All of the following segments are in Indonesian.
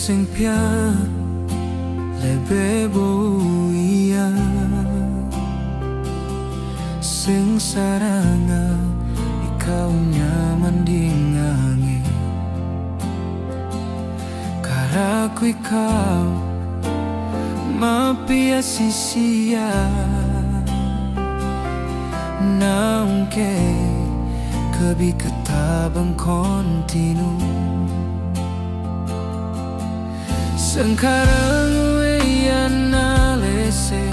sing pia lebebo iya sing saranga ikaw nyaman dingangi karaku ikaw mapia sisia naungke kebi ketabang kontinu sekarang weyana lese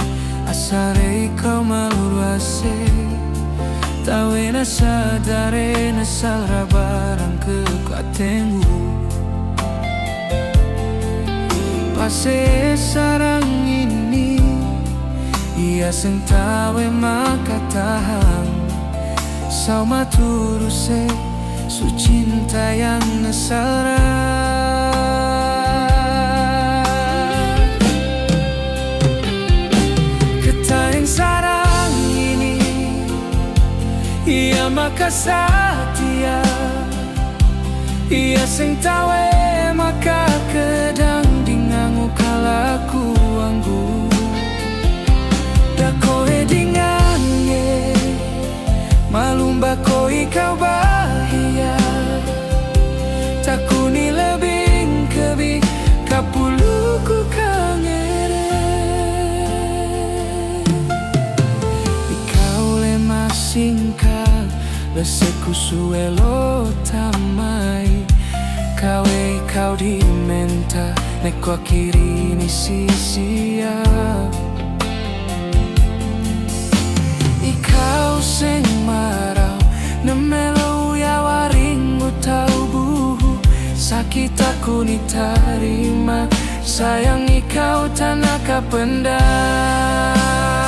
asare kau maluruase tawe na sadare na salra barang kekatengu pase sarang ini ia seng tawe makatahang sau maturuse su cinta yang nasara sarang ini ia maka satia ia sing tawe maka kedang dingangu kalaku anggu dakoe dingange malumba koi kau bahia takuni lebih kebi kapuluku kangere singkat leseku suelo tamai kawe kau di menta neko kiri ni sisia ikau sing marau nemelo ya waringu tau buhu sakit aku ni tarima sayang ikau tanaka pendam